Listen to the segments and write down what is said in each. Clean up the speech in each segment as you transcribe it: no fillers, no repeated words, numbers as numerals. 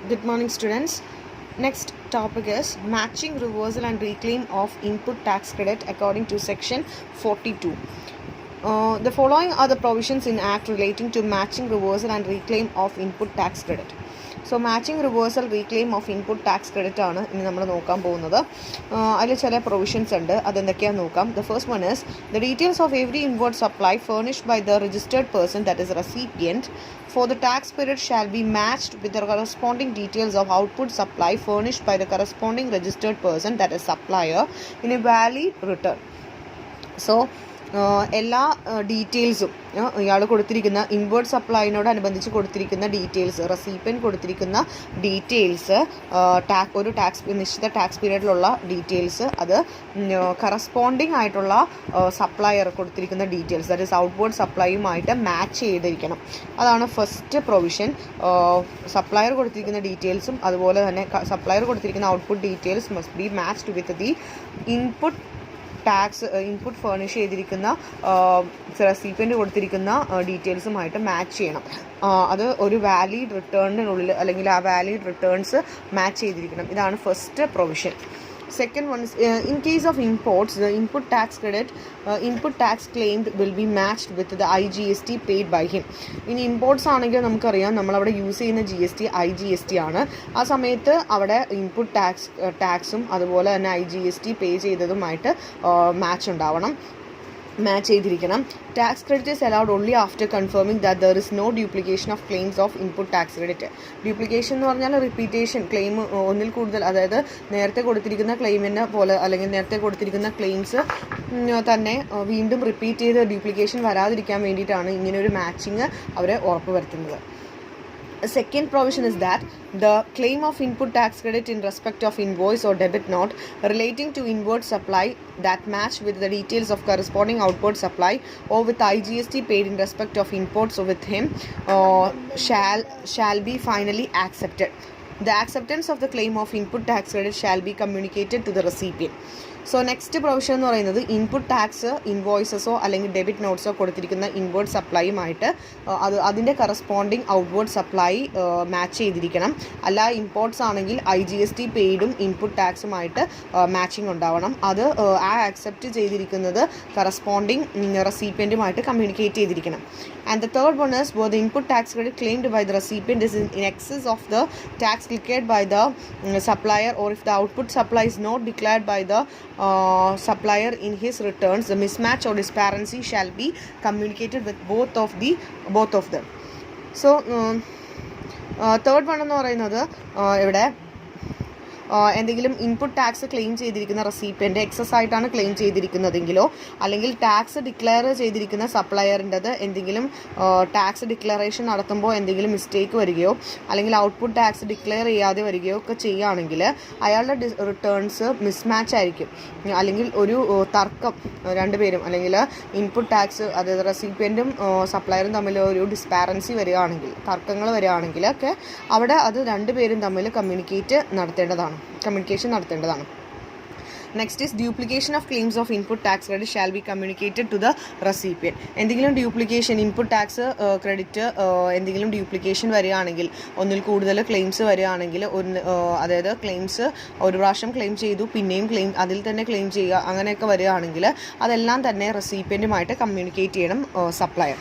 Good morning, students. Next topic is matching, reversal and reclaim of input tax credit according to section 42. The following are the provisions in Act relating to matching, reversal and reclaim of input tax credit. So matching, reversal, reclaim of input tax credit ആണ് ഇനി നമ്മൾ നോക്കാൻ പോകുന്നത്. അതിൽ ചില provisions ഉണ്ട്, അതെന്തൊക്കെയാണെന്ന് നോക്കാം. The first one is the details of every inward supply furnished by the registered person, that is recipient, for the tax period shall be matched with the corresponding details of output supply furnished by the corresponding registered person, that is supplier, in a valid return. So എല്ലാ ഡീറ്റെയിൽസും ഇയാൾ കൊടുത്തിരിക്കുന്ന inward സപ്ലൈനോടനുബന്ധിച്ച് കൊടുത്തിരിക്കുന്ന details, recipient കൊടുത്തിരിക്കുന്ന details, ഒരു നിശ്ചിത tax പീരീഡിലുള്ള details, അത് കറസ്പോണ്ടിങ് ആയിട്ടുള്ള സപ്ലയർ കൊടുത്തിരിക്കുന്ന ഡീറ്റെയിൽസ്, ദാറ്റ് ഈസ് ഔട്ട്വേർഡ് സപ്ലൈയുമായിട്ട് മാച്ച് ചെയ്തിരിക്കണം. അതാണ് ഫസ്റ്റ് പ്രൊവിഷൻ. സപ്ലയർ കൊടുത്തിരിക്കുന്ന ഡീറ്റെയിൽസും അതുപോലെ തന്നെ സപ്ലയർ കൊടുത്തിരിക്കുന്ന output details must be matched with the input furnish ചെയ്തിരിക്കുന്ന റെസിപ്പിയൻ്റ് കൊടുത്തിരിക്കുന്ന ഡീറ്റെയിൽസുമായിട്ട് മാച്ച് ചെയ്യണം. അത് ഒരു വാലിഡ് റിട്ടേണിനുള്ളിൽ അല്ലെങ്കിൽ ആ വാലിഡ് റിട്ടേൺസ് മാച്ച് ചെയ്തിരിക്കണം. ഇതാണ് first provision. Second one is in case of imports, the input tax claimed will be matched with the IGST paid by him. ഇനി ഇമ്പോർട്ട്സ് ആണെങ്കിൽ നമുക്കറിയാം നമ്മളവിടെ യൂസ് ചെയ്യുന്ന GST IGST ആണ്. ആ സമയത്ത് അവിടെ ഇൻപുട്ട് ടാക്സും അതുപോലെ തന്നെ IGST പേ ചെയ്തതുമായിട്ട് മാച്ച് ചെയ്തിരിക്കണം. Tax credit is allowed only after confirming that there is no duplication of claims of input tax credit. Duplication എന്ന് പറഞ്ഞാൽ റിപ്പീറ്റേഷൻ, ക്ലെയിം ഒന്നിൽ കൂടുതൽ, അതായത് നേരത്തെ കൊടുത്തിരിക്കുന്ന ക്ലെയിമിനെ പോലെ അല്ലെങ്കിൽ നേരത്തെ കൊടുത്തിരിക്കുന്ന ക്ലെയിംസ് തന്നെ വീണ്ടും റിപ്പീറ്റ് ചെയ്ത് ഡ്യൂപ്ലിക്കേഷൻ വരാതിരിക്കാൻ വേണ്ടിയിട്ടാണ് ഇങ്ങനെ ഒരു മാച്ചിങ് അവർ ഉറപ്പ് വരുത്തുന്നത്. A second provision is that the claim of input tax credit in respect of invoice or debit note relating to inward supply that match with the details of corresponding outward supply or with IGST paid in respect of imports or with him shall be finally accepted. The acceptance of the claim of input tax credit shall be communicated to the recipient. So next provision എന്ന് പറയുന്നത് input tax ഇൻവോയ്സസോ അല്ലെങ്കിൽ debit നോട്ട്സോ കൊടുത്തിരിക്കുന്ന inward സപ്ലൈയുമായിട്ട് അതിൻ്റെ corresponding outward supply match ചെയ്തിരിക്കണം. അല്ല imports ആണെങ്കിൽ IGST പെയ്ഡും input ടാക്സുമായിട്ട് matching ഉണ്ടാവണം. അത് ആക്സെപ്റ്റ് ചെയ്തിരിക്കുന്നത് കറസ്പോണ്ടിങ് റെസിപ്പിയൻറ്റുമായിട്ട് കമ്മ്യൂണിക്കേറ്റ് ചെയ്തിരിക്കണം. And the third one is where the input tax credit claimed by the recipient is in excess of the tax declared by the supplier, or if the output supply is not declared by the supplier in his returns, the mismatch or disparity shall be communicated with both of them. So third one എന്ന് പറയുന്നത് ഇവിടെ എന്തെങ്കിലും input tax claim ചെയ്തിരിക്കുന്ന recipient excess ആയിട്ടാണ് claim ചെയ്തിരിക്കുന്നതെങ്കിലോ അല്ലെങ്കിൽ tax declare ചെയ്തിരിക്കുന്ന സപ്ലയറിൻ്റെത് എന്തെങ്കിലും tax declaration നടത്തുമ്പോൾ എന്തെങ്കിലും മിസ്റ്റേക്ക് വരികയോ അല്ലെങ്കിൽ ഔട്ട്പുട്ട് ടാക്സ് ഡിക്ലെയർ ചെയ്യാതെ വരികയോ ഒക്കെ ചെയ്യുകയാണെങ്കിൽ അയാളുടെ റിട്ടേൺസ് മിസ്മാച്ച് ആയിരിക്കും. അല്ലെങ്കിൽ ഒരു തർക്കം രണ്ടുപേരും അല്ലെങ്കിൽ ഇൻപുട്ട് ടാക്സ് അതായത് റെസിപ്പിയൻറ്റും സപ്ലയറും തമ്മിൽ ഒരു ഡിസ്പാരൻസി വരികയാണെങ്കിൽ, തർക്കങ്ങൾ വരികയാണെങ്കിൽ ഒക്കെ അവിടെ അത് രണ്ടുപേരും തമ്മിൽ കമ്മ്യൂണിക്കേഷൻ നടത്തേണ്ടതാണ്. Next is duplication of claims of input tax credit shall be communicated to the recipient. എന്തെങ്കിലും ഡ്യൂപ്ലിക്കേഷൻ ഇൻപുട്ട് ടാക്സ് ക്രെഡിറ്റ് എന്തെങ്കിലും ഡ്യൂപ്ലിക്കേഷൻ വരികയാണെങ്കിൽ, ഒന്നിൽ കൂടുതൽ ക്ലെയിംസ് വരികയാണെങ്കിൽ, അതായത് ക്ലെയിംസ് ഒരു പ്രാവശ്യം ക്ലെയിം ചെയ്തു പിന്നെയും അതിൽ തന്നെ ക്ലെയിം ചെയ്യുക, അങ്ങനെയൊക്കെ വരികയാണെങ്കിൽ അതെല്ലാം തന്നെ റെസിപ്പിയൻറ്റുമായിട്ട് കമ്മ്യൂണിക്കേറ്റ് ചെയ്യണം supplier.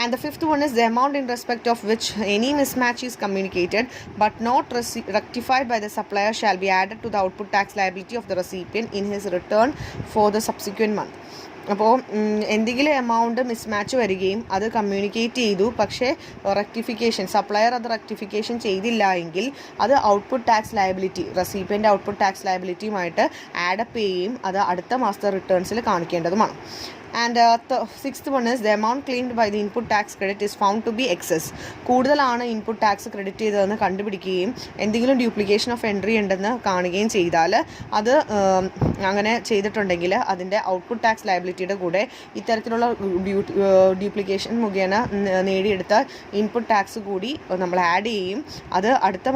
And the fifth one is the amount in respect of which any mismatch is communicated but not rectified by the supplier shall be added to the output tax liability of the recipient in his return for the subsequent month. അപ്പോൾ എന്തെങ്കിലും amount mismatch വരികയും അത് communicate ചെയ്തു, പക്ഷേ supplier അത് rectification ചെയ്തില്ല എങ്കിൽ അത് output tax liability, recipient output tax ലയബിലിറ്റിയുമായിട്ട് ആഡപ്പ് ചെയ്യുകയും അത് അടുത്ത മാസത്തെ റിട്ടേൺസിൽ കാണിക്കേണ്ടതുമാണ്. And sixth one is the amount claimed by the input tax credit is found to be excess. കൂടുതലാണ് ഇൻപുട്ട് ടാക്സ് ക്രെഡിറ്റ് ചെയ്തതെന്ന് കണ്ടുപിടിക്കുകയും എന്തെങ്കിലും ഡ്യൂപ്ലിക്കേഷൻ ഓഫ് എൻട്രി ഉണ്ടെന്ന് കാണുകയും ചെയ്താൽ അത് അങ്ങനെ ചെയ്തിട്ടുണ്ടെങ്കിൽ അതിൻ്റെ ഔട്ട്പുട്ട് ടാക്സ് ലയബിലിറ്റിയുടെ കൂടെ ഇത്തരത്തിലുള്ള ഡ്യൂപ്ലിക്കേഷൻ മുഖേന നേടിയെടുത്ത ഇൻപുട്ട് ടാക്സ് കൂടി നമ്മൾ ആഡ് ചെയ്യുകയും അത് അടുത്ത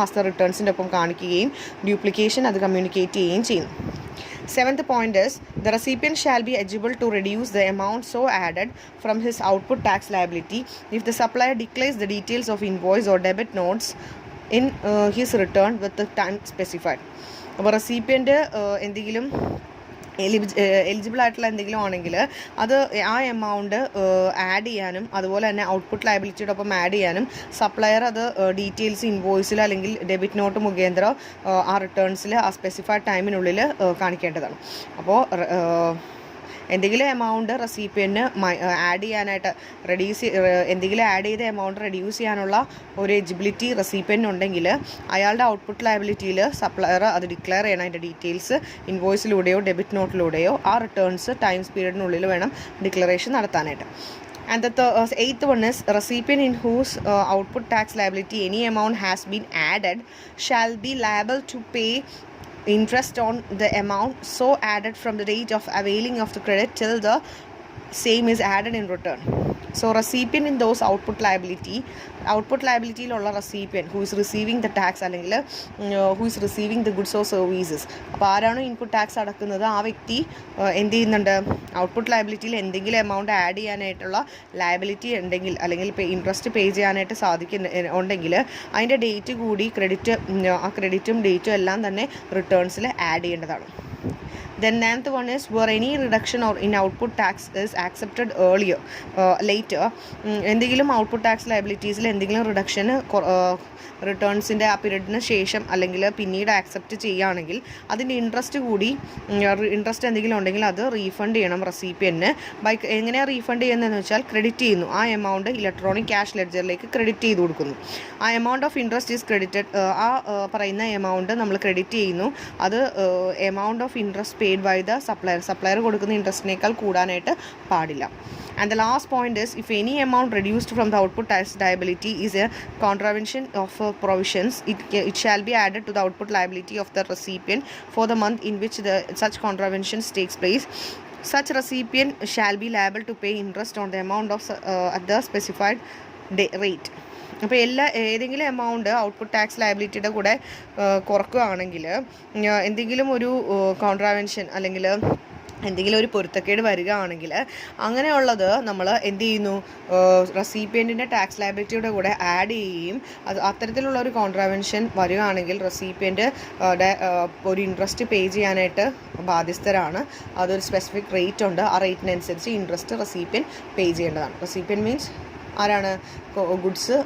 മാസത്തെ റിട്ടേൺസിൻ്റെ ഒപ്പം കാണിക്കുകയും ഡ്യൂപ്ലിക്കേഷൻ അത് കമ്മ്യൂണിക്കേറ്റ് ചെയ്യുകയും ചെയ്യുന്നു. Seventh point is the recipient shall be eligible to reduce the amount so added from his output tax liability if the supplier declares the details of invoice or debit notes in his return with the time specified. അപ്പോൾ recipient എന്തെങ്കിലും eligible ആയിട്ടുള്ള എന്തെങ്കിലും ആണെങ്കിൽ അത് ആ amount add ചെയ്യാനും അതുപോലെ തന്നെ ഔട്ട്പുട്ട് ലയബിലിറ്റിയുടെ ഒപ്പം ആഡ് ചെയ്യാനും സപ്ലയർ അത് ഡീറ്റെയിൽസ് ഇൻവോയ്സിൽ അല്ലെങ്കിൽ ഡെബിറ്റ് നോട്ട് മുഖേന്ദ്രം ആ റിട്ടേൺസിൽ ആ സ്പെസിഫൈഡ് ടൈമിനുള്ളിൽ കാണിക്കേണ്ടതാണ്. അപ്പോൾ എന്തെങ്കിലും എമൗണ്ട് റെസിപ്പിയന് ആഡ് ചെയ്യാനായിട്ട് എന്തെങ്കിലും ആഡ് ചെയ്ത എമൗണ്ട് റെഡ്യൂസ് ചെയ്യാനുള്ള ഒരു എലിജിബിലിറ്റി റെസിപ്പിയനുണ്ടെങ്കിൽ അയാളുടെ ഔട്ട്പുട്ട് ലയബിലിറ്റിയിൽ സപ്ലയർ അത് ഡിക്ലെയർ ചെയ്യണം. അതിൻ്റെ ഡീറ്റെയിൽസ് ഇൻവോയ്സിലൂടെയോ ഡെബിറ്റ് നോട്ടിലൂടെയോ ആ റിട്ടേൺസ് ടൈം പീരീഡിനുള്ളിൽ വേണം ഡിക്ലറേഷൻ നടത്താനായിട്ട്. And the eighth one is recipient in whose output tax liability any amount has been added shall be liable to pay interest on the amount so added from the date of availing of the credit till the same is added in return. So recipient in those output liabilityയിലുള്ള recipient who is receiving the tax അല്ലെങ്കിൽ who is receiving the goods or services. അപ്പോൾ ആരാണോ input tax അടക്കുന്നത് ആ വ്യക്തി എന്ത് ചെയ്യുന്നുണ്ട്, output ലയബിലിറ്റിയിൽ എന്തെങ്കിലും amount add ചെയ്യാനായിട്ടുള്ള liability ഉണ്ടെങ്കിൽ അല്ലെങ്കിൽ ഇൻട്രസ്റ്റ് പേ ചെയ്യാനായിട്ട് ഉണ്ടെങ്കിൽ അതിൻ്റെ ഡേറ്റ് കൂടി ആ ക്രെഡിറ്റും ഡേറ്റും എല്ലാം തന്നെ റിട്ടേൺസിൽ ആഡ് ചെയ്യേണ്ടതാണ്. Then ninth one is where any reduction or in output tax is accepted later എന്തെങ്കിലും ഔട്ട്പുട്ട് ടാക്സ് ലയബിലിറ്റീസിൽ എന്തെങ്കിലും റിഡക്ഷൻ റിട്ടേൺസിൻ്റെ ആ പീരീഡിന് ശേഷം അല്ലെങ്കിൽ പിന്നീട് ആക്സെപ്റ്റ് ചെയ്യുകയാണെങ്കിൽ അതിൻ്റെ ഇൻട്രസ്റ്റ് എന്തെങ്കിലും ഉണ്ടെങ്കിൽ അത് റീഫണ്ട് ചെയ്യണം റെസിപ്പിയന്. എങ്ങനെയാണ് റീഫണ്ട് ചെയ്യുന്നതെന്ന് വെച്ചാൽ ക്രെഡിറ്റ് ചെയ്യുന്നു. ആ എമൗണ്ട് ഇലക്ട്രോണിക് ക്യാഷ് ലെഡ്ജറിലേക്ക് ക്രെഡിറ്റ് ചെയ്ത് കൊടുക്കുന്നു. ആ amount of interest is credited, ആ പറയുന്ന എമൗണ്ട് നമ്മൾ ക്രെഡിറ്റ് ചെയ്യുന്നു. അത് amount of interest paid by the supplier കൊടുക്കുന്ന ഇൻട്രസ്റ്റിനേക്കാൾ കൂടാനായിട്ട് പാടില്ല. And the last point is if any amount reduced from the output tax liability is a contravention of provisions, it shall be added to the output liability of the recipient for the month in which such contraventions takes place. Such recipient shall be liable to pay interest on the amount of at the specified rate. അപ്പോൾ ഏതെങ്കിലും amount output tax ലയബിലിറ്റിയുടെ കൂടെ കുറക്കുകയാണെങ്കിൽ എന്തെങ്കിലും ഒരു contravention അല്ലെങ്കിൽ എന്തെങ്കിലും ഒരു പൊരുത്തക്കേട് വരികയാണെങ്കിൽ അങ്ങനെയുള്ളത് നമ്മൾ എന്ത് ചെയ്യുന്നു, റെസിപ്പിയൻറ്റിൻ്റെ ടാക്സ് ലയബിലിറ്റിയുടെ കൂടെ ആഡ് ചെയ്യുകയും അത്തരത്തിലുള്ള ഒരു കോൺട്രാവെൻഷൻ വരികയാണെങ്കിൽ റെസിപ്പിയൻറ്റ് ഒരു ഇൻട്രസ്റ്റ് പേ ചെയ്യാനായിട്ട് ബാധ്യസ്ഥരാണ്. അതൊരു സ്പെസിഫിക് റേറ്റ് ഉണ്ട്, ആ റേറ്റിനനുസരിച്ച് ഇൻട്രസ്റ്റ് റെസിപ്പിയൻ പേ ചെയ്യേണ്ടതാണ്. റെസിപ്പിയൻ മീൻസ് ആരാണ്, ഗുഡ്സ്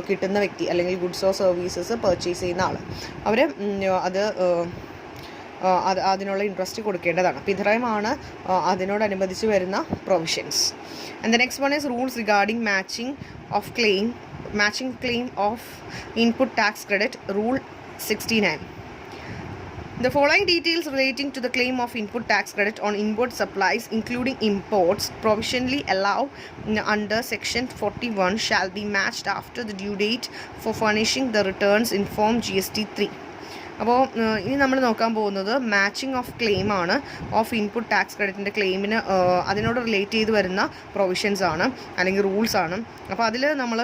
കിട്ടുന്ന വ്യക്തി അല്ലെങ്കിൽ ഗുഡ്സോ സർവീസസ് പർച്ചേസ് ചെയ്യുന്ന ആൾ. അവർ അതിനുള്ള ഇൻട്രസ്റ്റ് കൊടുക്കേണ്ടതാണ്. അപ്പോൾ ഇത്രയുമാണ് അതിനോടനുബന്ധിച്ച് വരുന്ന provisions. And the next one is rules regarding matching claim of input tax credit rule 69. The following details relating to the claim of input tax credit on inward supplies including imports provisionally allowed under section 41 shall be matched after the due date for furnishing the returns in form GST 3. അപ്പോൾ ഇനി നമ്മൾ നോക്കാൻ പോകുന്നത് matching of ക്ലെയിമാണ്, of input tax ക്രെഡിറ്റിൻ്റെ ക്ലെയിമിന് അതിനോട് relate ചെയ്ത് വരുന്ന പ്രൊവിഷൻസ് ആണ് അല്ലെങ്കിൽ റൂൾസ് ആണ്. അപ്പോൾ അതിൽ നമ്മൾ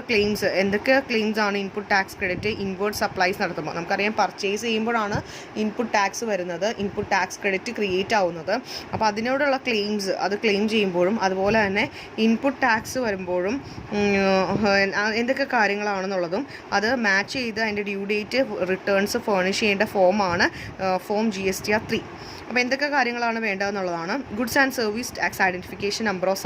എന്തൊക്കെ ക്ലെയിംസ് ആണ് input tax credit inward supplies നടത്തുമ്പോൾ നമുക്കറിയാം പർച്ചേസ് ചെയ്യുമ്പോഴാണ് ഇൻപുട്ട് ടാക്സ് വരുന്നത്, ഇൻപുട്ട് ടാക്സ് ക്രെഡിറ്റ് ക്രിയേറ്റ് ആവുന്നത്. അപ്പോൾ അതിനോടുള്ള ക്ലെയിംസ് അത് ക്ലെയിം ചെയ്യുമ്പോഴും അതുപോലെ തന്നെ ഇൻപുട്ട് ടാക്സ് വരുമ്പോഴും എന്തൊക്കെ കാര്യങ്ങളാണെന്നുള്ളതും അത് മാച്ച് ചെയ്ത് അതിൻ്റെ ഡ്യൂ ഡേറ്റ് റിട്ടേൺസ് ഫേർണിഷ് ചെയ്യേണ്ട ഫോമാണ് ഫോം GSTR 3. അപ്പോൾ എന്തൊക്കെ കാര്യങ്ങളാണ് വേണ്ടതെന്നുള്ളതാണ്. Goods and service tax identification number of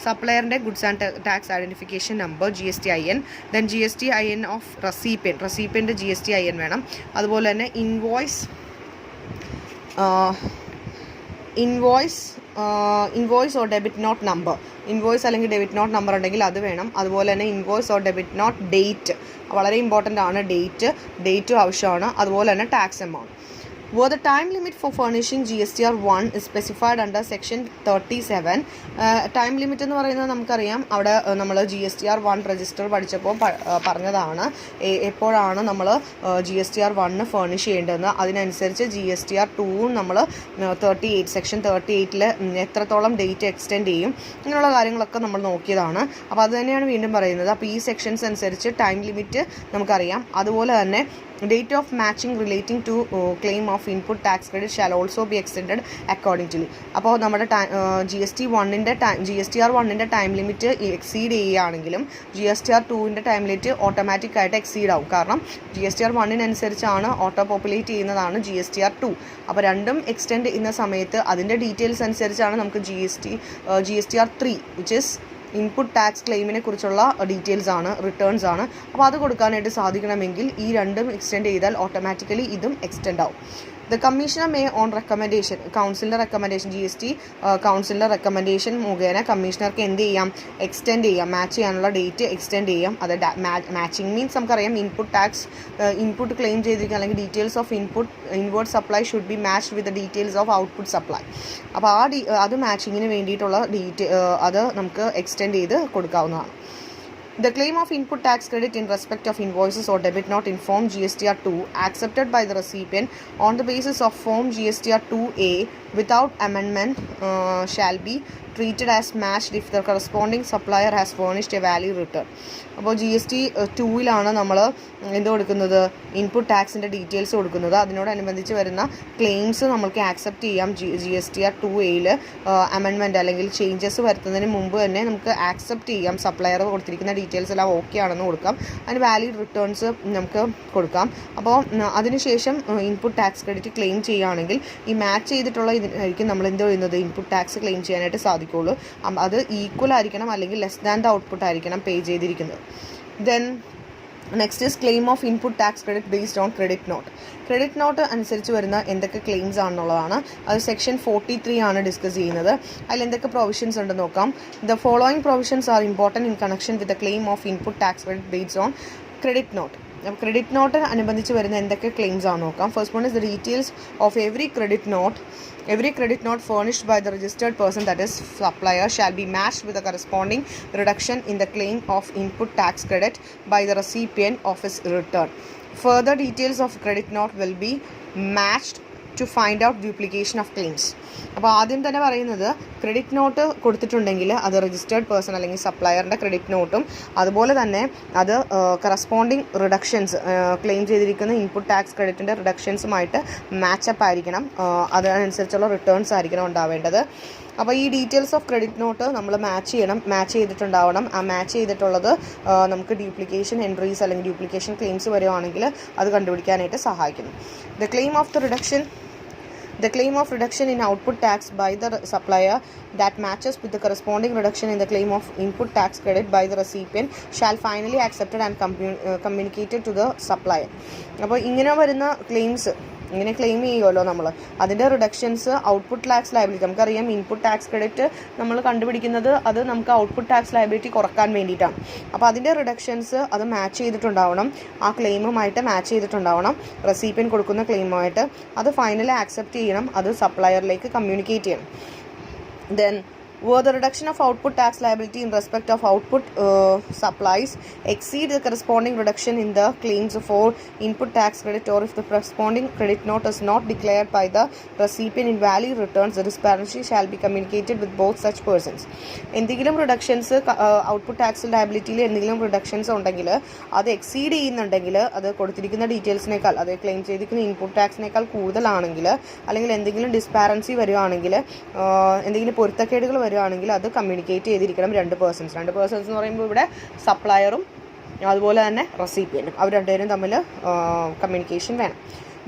സപ്ലയറിൻ്റെ goods and tax identification number GSTIN, then GSTIN of റെസിപ്പിയൻ്റെ GSTIN വേണം. അതുപോലെ തന്നെ invoice or debit note number, invoice അല്ലെങ്കിൽ ഡെബിറ്റ് നോട്ട് നമ്പർ ഉണ്ടെങ്കിൽ അത് വേണം. അതുപോലെ തന്നെ invoice or debit note date വളരെ ഇമ്പോർട്ടൻ്റ് ആണ്, ഡേറ്റും ആവശ്യമാണ്. അതുപോലെ തന്നെ tax amount. Where the time limit for furnishing GSTR 1 is specified under section 37. Time limit എന്ന് പറയുന്നത് നമുക്കറിയാം, അവിടെ നമ്മൾ GSTR 1 രജിസ്റ്റർ പഠിച്ചപ്പോൾ പറഞ്ഞതാണ് എപ്പോഴാണ് നമ്മൾ GSTR 1 ഫേർണിഷ് ചെയ്യേണ്ടതെന്ന്. അതിനനുസരിച്ച് GSTR 2 നമ്മൾ 38 സെക്ഷൻ 38 എത്രത്തോളം ഡേറ്റ് എക്സ്റ്റെൻഡ് ചെയ്യും ഇങ്ങനെയുള്ള കാര്യങ്ങളൊക്കെ നമ്മൾ നോക്കിയതാണ്. അപ്പോൾ അത് തന്നെയാണ് വീണ്ടും പറയുന്നത്. അപ്പോൾ ഈ സെക്ഷൻസ് അനുസരിച്ച് ടൈം ലിമിറ്റ് നമുക്കറിയാം. അതുപോലെ തന്നെ Date of matching relating to claim of input tax credit shall also be extended accordingly. അപ്പോൾ നമ്മുടെ GSTR1 ടൈം ലിമിറ്റ് എക്സീഡ് ചെയ്യുകയാണെങ്കിലും GSTR2 ടൈം ലിമിറ്റ് ഓട്ടോമാറ്റിക്കായിട്ട് എക്സീഡ് ആവും. കാരണം GSTR1 ഓട്ടോ പോപ്പുലേറ്റ് ചെയ്യുന്നതാണ് GSTR2. അപ്പോൾ രണ്ടും എക്സ്റ്റെൻഡ് ചെയ്യുന്ന സമയത്ത് അതിൻ്റെ ഡീറ്റെയിൽസ് അനുസരിച്ചാണ് നമുക്ക് GSTR3 which is input tax ക്ലെയിമിനെ കുറിച്ചുള്ള ഡീറ്റെയിൽസ് ആണ്, റിട്ടേൺസ് ആണ്. അപ്പോൾ അത് കൊടുക്കാനായിട്ട് സാധിക്കണമെങ്കിൽ ഈ രണ്ടും എക്സ്റ്റെൻഡ് ചെയ്താൽ ഓട്ടോമാറ്റിക്കലി ഇതും എക്സ്റ്റെൻഡ് ആവും. The Commissioner may on recommendation, കൗൺസിലിൻ്റെ റെക്കമെൻഡേഷൻ, GST കൗൺസിലിൻ്റെ റെക്കമെൻഡേഷൻ മുഖേന കമ്മീഷണർക്ക് എന്ത് ചെയ്യാം, എക്സ്റ്റെൻഡ് ചെയ്യാം, മാച്ച് ചെയ്യാനുള്ള ഡേറ്റ് എക്സ്റ്റെൻഡ് ചെയ്യാം. അത് മാച്ചിങ് മീൻസ് നമുക്കറിയാം ഇൻപുട്ട് ക്ലെയിം ചെയ്തിരിക്കുക അല്ലെങ്കിൽ details of inward supply should be matched with the details of output supply. അപ്പോൾ അത് മാച്ചിങ്ങിന് വേണ്ടിയിട്ടുള്ള അത് നമുക്ക് എക്സ്റ്റെൻഡ് ചെയ്ത് കൊടുക്കാവുന്നതാണ്. The claim of input tax credit in respect of invoices or debit note in Form GSTR2 accepted by the recipient on the basis of Form GSTR2A without amendment shall be treated as matched if the corresponding supplier has furnished a valid return. അപ്പോൾ GST2 നമ്മൾ എന്ത് കൊടുക്കുന്നത്, input ടാക്സിൻ്റെ details കൊടുക്കുന്നത്. അതിനോടനുബന്ധിച്ച് വരുന്ന claims നമ്മൾക്ക് accept ചെയ്യാം. GSTR2A amendment അല്ലെങ്കിൽ ചേഞ്ചസ് വരുത്തുന്നതിന് മുമ്പ് തന്നെ നമുക്ക് ആക്സെപ്റ്റ് ചെയ്യാം. സപ്ലയർ കൊടുത്തിരിക്കുന്ന ഡീറ്റെയിൽസ് എല്ലാം ഓക്കെ ആണെന്ന് കൊടുക്കാം. അതിന് വാലിഡ് റിട്ടേൺസ് നമുക്ക് കൊടുക്കാം. അപ്പോൾ അതിനുശേഷം ഇൻപുട്ട് ടാക്സ് ക്രെഡിറ്റ് ക്ലെയിം ചെയ്യുകയാണെങ്കിൽ ഈ മാച്ച് ചെയ്തിട്ടുള്ള ഇതിനായിരിക്കും നമ്മൾ എന്ത് ചെയ്യുന്നത്, ഇൻപുട്ട് ടാക്സ് ക്ലെയിം ചെയ്യാനായിട്ട് സാധിക്കുള്ളൂ. അത് ഈക്വൽ ആയിരിക്കണം അല്ലെങ്കിൽ ലെസ് ദാൻ ദ ഔട്ട്പുട്ട് ആയിരിക്കണം പേ ചെയ്തിരിക്കുന്നത്. Then next is claim of input tax credit based on credit note. Credit note അനുസരിച്ച് വരുന്ന എന്തൊക്കെ ക്ലെയിംസ് ആണെന്നുള്ളതാണ്. അത് സെക്ഷൻ 43 ആണ് ഡിസ്കസ് ചെയ്യുന്നത്. അതിൽ എന്തൊക്കെ പ്രൊവിഷൻസ് ഉണ്ടെന്ന് നോക്കാം. The following provisions are important in connection with the claim of input tax credit based on credit note. Credit നോട്ടിന് അനുബന്ധിച്ച് വരുന്ന എന്തൊക്കെ ക്ലെയിംസ് ആണ് നോക്കാം. First one is the details of every credit note furnished by the registered person, that is supplier, shall be matched with the corresponding reduction in the claim of input tax credit by the recipient of his return. Further details of credit note will be matched to find out duplication of claims. അപ്പോൾ ആദ്യം തന്നെ പറയുന്നത് credit note കൊടുത്തിട്ടുണ്ടെങ്കിൽ അത് registered person അല്ലെങ്കിൽ സപ്ലയറിൻ്റെ credit നോട്ടും അതുപോലെ തന്നെ അത് കറസ്പോണ്ടിങ് റിഡക്ഷൻസ് ക്ലെയിം ചെയ്തിരിക്കുന്ന ഇൻപുട്ട് ടാക്സ് ക്രെഡിറ്റിൻ്റെ റിഡക്ഷൻസുമായിട്ട് മാച്ചപ്പ് ആയിരിക്കണം. അതിനനുസരിച്ചുള്ള റിട്ടേൺസ് ആയിരിക്കണം ഉണ്ടാവേണ്ടത്. അപ്പോൾ ഈ ഡീറ്റെയിൽസ് ഓഫ് ക്രെഡിറ്റ് നോട്ട് നമ്മൾ മാച്ച് ചെയ്തിട്ടുണ്ടാവണം. ആ മാച്ച് ചെയ്തിട്ടുള്ളത് നമുക്ക് ഡ്യൂപ്ലിക്കേഷൻ എൻട്രീസ് അല്ലെങ്കിൽ ഡ്യൂപ്ലിക്കേഷൻ ക്ലെയിംസ് വരുവാണെങ്കിൽ അത് കണ്ടുപിടിക്കാനായിട്ട് സഹായിക്കുന്നു. The claim of reduction in output tax by the supplier that matches with the corresponding reduction in the claim of input tax credit by the recipient shall finally accepted and communicated to the supplier. അപ്പോൾ ഇങ്ങനെ വരുന്ന claims ഇങ്ങനെ claim ചെയ്യുമല്ലോ നമ്മൾ, അതിൻ്റെ reductions output tax liability, നമുക്കറിയാം input tax credit നമ്മൾ കണ്ടുപിടിക്കുന്നത് അത് നമുക്ക് ഔട്ട്പുട്ട് ടാക്സ് ലയബിലിറ്റി കുറക്കാൻ വേണ്ടിയിട്ടാണ്. അപ്പോൾ അതിൻ്റെ റിഡക്ഷൻസ് അത് മാച്ച് ചെയ്തിട്ടുണ്ടാവണം, ആ ക്ലെയിമുമായിട്ട് മാച്ച് ചെയ്തിട്ടുണ്ടാവണം. റെസിപ്പിയൻറ്റ് കൊടുക്കുന്ന ക്ലെയിമുമായിട്ട് അത് ഫൈനലി ആക്സെപ്റ്റ് ചെയ്യണം, അത് സപ്ലയറിലേക്ക് കമ്മ്യൂണിക്കേറ്റ് ചെയ്യണം. Then where the reduction of output tax liability in respect of output supplies exceed the corresponding reduction in the claims for input tax credit, or if the corresponding credit note is not declared by the recipient in valid returns, the disparity shall be communicated with both such persons. എന്തെങ്കിലും reductions output tax ലയബിലിറ്റിയിൽ എന്തെങ്കിലും reductions ഉണ്ടെങ്കിൽ അത് exceed ചെയ്യുന്നുണ്ടെങ്കിൽ, അത് കൊടുത്തിരിക്കുന്ന ഡീറ്റെയിൽസിനേക്കാൾ, അത് claim ചെയ്തിരിക്കുന്ന input ടാക്സിനേക്കാൾ കൂടുതലാണെങ്കിൽ, അല്ലെങ്കിൽ എന്തെങ്കിലും ഡിസ്പാരൻസി വരുവാണെങ്കിൽ, എന്തെങ്കിലും പൊരുത്തക്കേടുകൾ വരുവാണെങ്കിൽ അത് കമ്മ്യൂണിക്കേറ്റ് ചെയ്തിരിക്കണം രണ്ട് പേഴ്സൺസ് എന്ന് പറയുമ്പോൾ ഇവിടെ സപ്ലയറും അതുപോലെ തന്നെ റെസിപ്പിയൻറ്റും, അവർ രണ്ടുപേരും തമ്മിൽ കമ്മ്യൂണിക്കേഷൻ വേണം.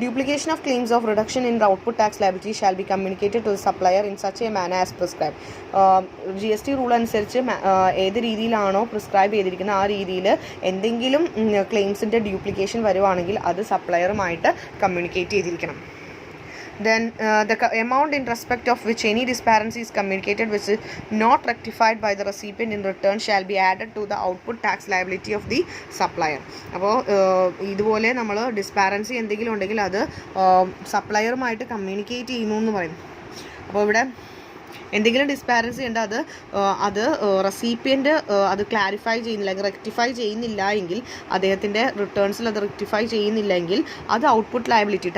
Duplication of claims of reduction in the output tax liability shall be communicated to the supplier in such a manner as prescribed. GST rule അനുസരിച്ച് ഏത് രീതിയിലാണോ പ്രിസ്ക്രൈബ് ചെയ്തിരിക്കുന്നത് ആ രീതിയിൽ എന്തെങ്കിലും ക്ലെയിംസിൻ്റെ ഡ്യൂപ്ലിക്കേഷൻ വരുവാണെങ്കിൽ അത് സപ്ലയറുമായിട്ട് കമ്മ്യൂണിക്കേറ്റ് ചെയ്തിരിക്കണം. Then the amount in respect of which any disparity is communicated which is not rectified by the recipient in return shall be added to the output tax liability of the supplier. അപ്പോൾ ഇതുപോലെ നമ്മൾ ഡിസ്പാരൻസി എന്തെങ്കിലും ഉണ്ടെങ്കിൽ അത് സപ്ലയറുമായിട്ട് communicate ചെയ്യുന്നു എന്ന് പറയും. അപ്പോൾ ഇവിടെ എന്തെങ്കിലും ഡിസ്പാരൻസി ഉണ്ട്, അത് റെസിപ്പിയൻ്റ് അത് ക്ലാരിഫൈ ചെയ്യുന്നില്ല അല്ലെങ്കിൽ റെക്ടിഫൈ ചെയ്യുന്നില്ല എങ്കിൽ, അദ്ദേഹത്തിൻ്റെ റിട്ടേൺസിൽ അത് റെക്ടിഫൈ ചെയ്യുന്നില്ല എങ്കിൽ അത് ഔട്ട്പുട്ട് ലയബിലിറ്റി,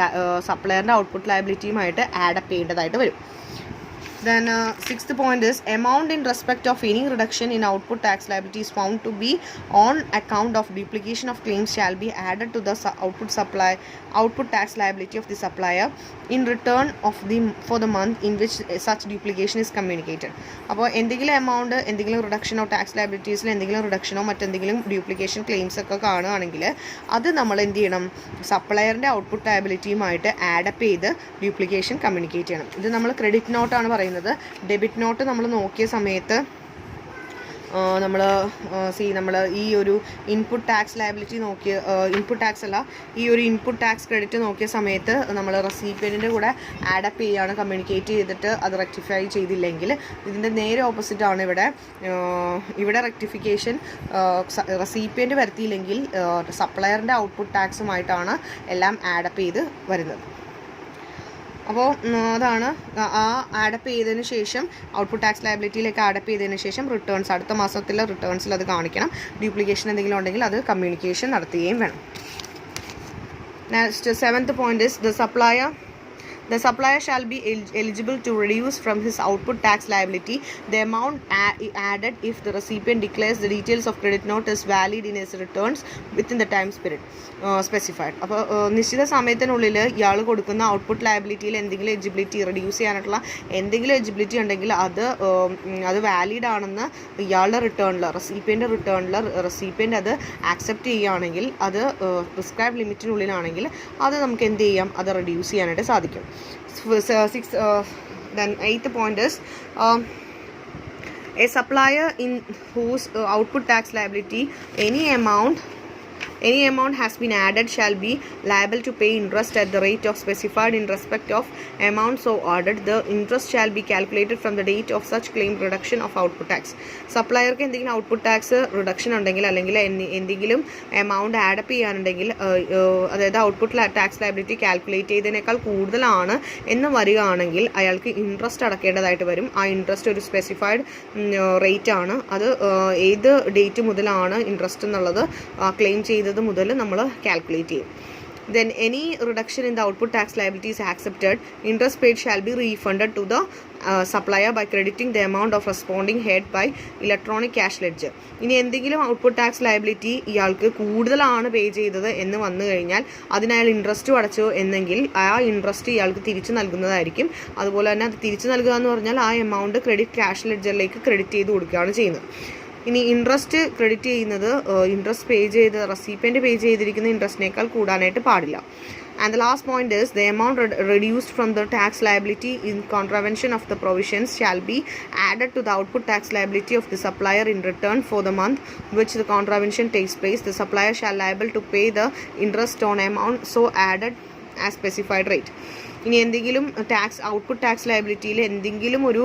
സപ്ലയറിൻ്റെ ഔട്ട്പുട്ട് ലയബിലിറ്റിയുമായിട്ട് ആഡപ്പ് ചെയ്യേണ്ടതായിട്ട് വരും. Then sixth point is amount in respect of any reduction in output tax liability is found to be on account of duplication of claims shall be added to the output tax liability of the supplier in return of for the month in which such duplication is communicated. അപ്പോൾ എന്തെങ്കിലും amount എന്തെങ്കിലും റിഡക്ഷനോ tax ലയബിലിറ്റീസിൽ എന്തെങ്കിലും റിഡക്ഷനോ മറ്റെന്തെങ്കിലും duplication claims ഒക്കെ കാണുകയാണെങ്കിൽ അത് നമ്മൾ എന്ത് ചെയ്യണം, സപ്ലയറിൻ്റെ ഔട്ട്പുട്ട് ലയബിലിറ്റിയുമായിട്ട് ആഡപ്പ് ചെയ്ത് ഡ്യൂപ്ലിക്കേഷൻ കമ്മ്യൂണിക്കേറ്റ് ചെയ്യണം. ഇത് നമ്മൾ ക്രെഡിറ്റ് നോട്ടാണ് പറയുന്നത്. ഡെബിറ്റ് നോട്ട് നമ്മൾ നോക്കിയ സമയത്ത് നമ്മൾ ഈ ഒരു ഇൻപുട്ട് ടാക്സ് ലയബിലിറ്റി നോക്കിയ ഇൻപുട്ട് ടാക്സ് അല്ല, ഈ ഒരു ഇൻപുട്ട് ടാക്സ് ക്രെഡിറ്റ് നോക്കിയ സമയത്ത് നമ്മൾ റെസിപ്പിയൻറ്റിൻ്റെ കൂടെ ആഡപ്പ് ചെയ്യുകയാണ്, കമ്മ്യൂണിക്കേറ്റ് ചെയ്തിട്ട് അത് റെക്ടിഫൈ ചെയ്തില്ലെങ്കിൽ. ഇതിൻ്റെ നേരെ ഓപ്പോസിറ്റാണ് ഇവിടെ റെക്ടിഫിക്കേഷൻ റെസിപ്പിയൻറ്റ് വരുത്തിയില്ലെങ്കിൽ സപ്ലയറിൻ്റെ ഔട്ട്പുട്ട് ടാക്സുമായിട്ടാണ് എല്ലാം ആഡപ്പ് ചെയ്ത് വരുന്നത്. അപ്പോൾ അതാണ് ആ ആഡപ്പ് ചെയ്തതിന് ശേഷം ഔട്ട്പുട്ട് ടാക്സ് ലയബിലിറ്റിയിലേക്ക് ആഡപ്പ് ചെയ്തതിന് ശേഷം റിട്ടേൺസ് അടുത്ത മാസത്തിലെ റിട്ടേൺസിൽ അത് കാണിക്കണം. ഡ്യൂപ്ലിക്കേഷൻ എന്തെങ്കിലും ഉണ്ടെങ്കിൽ അത് കമ്മ്യൂണിക്കേഷൻ നടത്തുകയും വേണം. Next seventh point is the supplier shall be eligible to reduce from his output tax liability the amount added if the recipient declares the details of credit note is valid in his returns within the time period specified. അപ്പോൾ നിശ്ചിത സമയത്തിനുള്ളിൽ ഇയാൾ കൊടുക്കുന്ന output ലയബിലിറ്റിയിൽ എന്തെങ്കിലും eligibility reduce ചെയ്യാനായിട്ടുള്ള എന്തെങ്കിലും eligibility ഉണ്ടെങ്കിൽ അത് വാലിഡ് ആണെന്ന് ഇയാളുടെ റിട്ടേണിൽ റെസിപ്പിയൻ്റ് അത് ആക്സെപ്റ്റ് ചെയ്യുകയാണെങ്കിൽ, അത് പ്രിസ്ക്രൈബ് ലിമിറ്റിനുള്ളിലാണെങ്കിൽ അത് നമുക്ക് എന്ത് ചെയ്യാം, അത് റിഡ്യൂസ് ചെയ്യാനായിട്ട് സാധിക്കും. Then eighth point is a supplier in whose output tax liability any amount has been added shall be liable to pay interest at the rate of specified in respect of amount so ordered. The interest shall be calculated from the date of such claim reduction of output tax. സപ്ലയർക്ക് എന്തെങ്കിലും output tax reduction ഉണ്ടെങ്കിൽ അല്ലെങ്കിൽ എന്തെങ്കിലും amount add up ചെയ്യാനുണ്ടെങ്കിൽ, അതായത് output tax liability calculate ചെയ്തതിനേക്കാൾ കൂടുതലാണ് എന്ന് വരികയാണെങ്കിൽ അയാൾക്ക് interest അടക്കേണ്ടതായിട്ട് വരും. ആ ഇൻട്രസ്റ്റ് ഒരു സ്പെസിഫൈഡ് റേറ്റ് ആണ്. അത് ഏത് ഡേറ്റ് മുതലാണ് ഇൻട്രസ്റ്റ് എന്നുള്ളത് ക്ലെയിം ചെയ്തത് മുതൽ നമ്മൾ കാൽക്കുലേറ്റ് ചെയ്യും. Then any reduction in the output tax liability is accepted. Interest paid shall be refunded to the supplier by crediting the amount of responding head by electronic cash ledger. ഇനി എന്തെങ്കിലും output tax liability ഇയാൾക്ക് കൂടുതലാണ് പേ ചെയ്തത് എന്ന് വന്നു കഴിഞ്ഞാൽ അതിനയാൾ interest അടച്ചു എന്നെങ്കിൽ ആ ഇൻട്രസ്റ്റ് ഇയാൾക്ക് തിരിച്ചു നൽകുന്നതായിരിക്കും. അതുപോലെ തന്നെ അത് തിരിച്ചു നൽകുക എന്ന് പറഞ്ഞാൽ ആ എമൗണ്ട് ക്രെഡിറ്റ് ക്യാഷ് ലെഡ്ജറിലേക്ക് ക്രെഡിറ്റ് ചെയ്ത് കൊടുക്കുകയാണ് ചെയ്യുന്നത്. ഇനി ഇൻട്രസ്റ്റ് ക്രെഡിറ്റ് ചെയ്യുന്നത് ഇൻട്രസ്റ്റ് റെസിപ്പിയൻ്റ് പേ ചെയ്തിരിക്കുന്ന ഇൻട്രസ്റ്റിനേക്കാൾ കൂടാനായിട്ട് പാടില്ല. And the last point is the amount reduced from the tax liability in contravention of the provisions shall be added to the output tax liability of the supplier in return for the month which the contravention takes place. The supplier shall liable to pay the interest on amount so added as specified rate. ഇനി എന്തെങ്കിലും output tax ലയബിലിറ്റിയിൽ എന്തെങ്കിലും ഒരു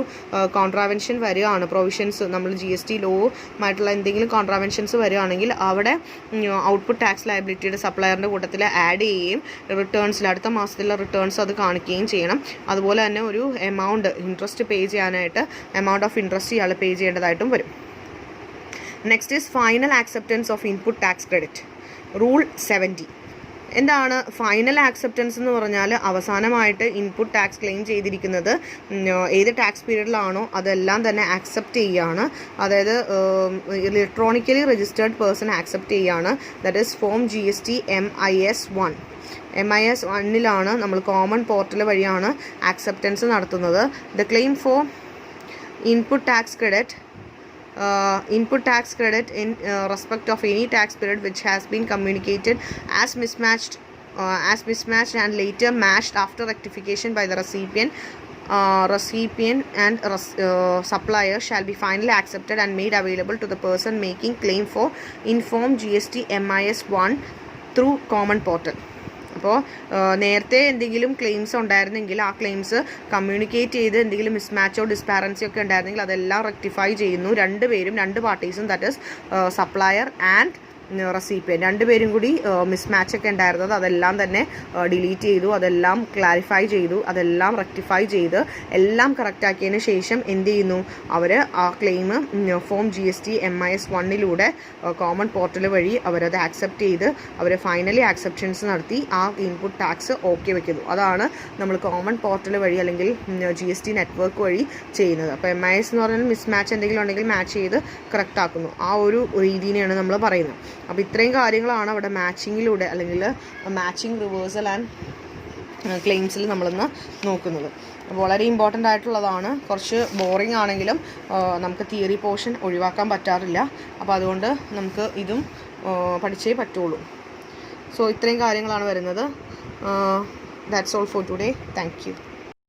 contravention വരികയാണ്, provisions നമ്മൾ GST ലോമായിട്ടുള്ള എന്തെങ്കിലും കോൺട്രാവെൻഷൻസ് വരികയാണെങ്കിൽ അവിടെ output tax ലയബിലിറ്റിയുടെ സപ്ലയറിൻ്റെ കൂട്ടത്തിൽ ആഡ് ചെയ്യുകയും അടുത്ത മാസത്തിലെ റിട്ടേൺസ് അത് കാണിക്കുകയും ചെയ്യണം. അതുപോലെ തന്നെ ഒരു എമൗണ്ട് ഇൻട്രസ്റ്റ് പേ ചെയ്യാനായിട്ട് എമൗണ്ട് ഓഫ് ഇൻട്രസ്റ്റ് ഇയാൾ പേ ചെയ്യേണ്ടതായിട്ടും വരും. Next is final acceptance of input tax credit. Rule 70. എന്താണ് ഫൈനൽ ആക്സെപ്റ്റൻസ് എന്ന് പറഞ്ഞാൽ? അവസാനമായിട്ട് ഇൻപുട്ട് ടാക്സ് ക്ലെയിം ചെയ്തിരിക്കുന്നത് ഏത് ടാക്സ് പീരീഡിലാണോ അതെല്ലാം തന്നെ ആക്സെപ്റ്റ് ചെയ്യുകയാണ്. അതായത് ഇലക്ട്രോണിക്കലി രജിസ്റ്റേർഡ് പേഴ്സൺ ആക്സെപ്റ്റ് ചെയ്യുകയാണ്. That is form GST MIS-1. MIS-1 നമ്മൾ കോമൺ പോർട്ടൽ വഴിയാണ് ആക്സെപ്റ്റൻസ് നടത്തുന്നത്. The claim four input tax credit in respect of any tax period which has been communicated as mismatched and later matched after rectification by the recipient and supplier shall be finally accepted and made available to the person making claim for inform GST MIS-1 through common portal. അപ്പോൾ നേരത്തെ എന്തെങ്കിലും claims ഉണ്ടായിരുന്നെങ്കിൽ ആ claims communicate ചെയ്ത് എന്തെങ്കിലും മിസ്മാച്ചോ ഡിസ്പാരൻസി ഒക്കെ ഉണ്ടായിരുന്നെങ്കിൽ അതെല്ലാം റെക്ടിഫൈ ചെയ്യുന്നു രണ്ട് പാർട്ടീസും, that is supplier and recipient രണ്ടുപേരും കൂടി മിസ്മാച്ച് ഒക്കെ ഉണ്ടായിരുന്നത് അതെല്ലാം തന്നെ ഡിലീറ്റ് ചെയ്തു, അതെല്ലാം ക്ലാരിഫൈ ചെയ്തു, അതെല്ലാം റെക്ടിഫൈ ചെയ്ത് എല്ലാം കറക്റ്റാക്കിയതിന് ശേഷം എന്ത് ചെയ്യുന്നു, അവർ ആ claim form GST MIS 1 common portal വഴി അവരത് ആക്സെപ്റ്റ് ചെയ്ത് അവർ ഫൈനലി ആക്സെപ്റ്റൻസ് നടത്തി ആ ഇൻപുട്ട് ടാക്സ് ഓക്കെ വെക്കുന്നു. അതാണ് നമ്മൾ കോമൺ പോർട്ടൽ വഴി അല്ലെങ്കിൽ GST നെറ്റ്വർക്ക് വഴി ചെയ്യുന്നത്. അപ്പോൾ MIS എന്ന് പറഞ്ഞാൽ മിസ്മാച്ച് എന്തെങ്കിലും ഉണ്ടെങ്കിൽ മാച്ച് ചെയ്ത് കറക്റ്റ് ആക്കുന്നു. ആ ഒരു രീതിനെയാണ് നമ്മൾ പറയുന്നത്. അപ്പോൾ ഇത്രയും കാര്യങ്ങളാണ് അവിടെ മാച്ചിങ്ങിലൂടെ അല്ലെങ്കിൽ മാച്ചിങ് റിവേഴ്സൽ ആൻഡ് ക്ലെയിംസിൽ നമ്മളിന്ന് നോക്കുന്നത്. വളരെ ഇമ്പോർട്ടൻ്റ് ആയിട്ടുള്ളതാണ്. കുറച്ച് ബോറിംഗ് ആണെങ്കിലും നമുക്ക് തിയറി പോർഷൻ ഒഴിവാക്കാൻ പറ്റാറില്ല. അപ്പോൾ അതുകൊണ്ട് നമുക്ക് ഇതും പഠിച്ചേ പറ്റുള്ളൂ. സോ ഇത്രയും കാര്യങ്ങളാണ് വരുന്നത്. That's all for today. Thank you.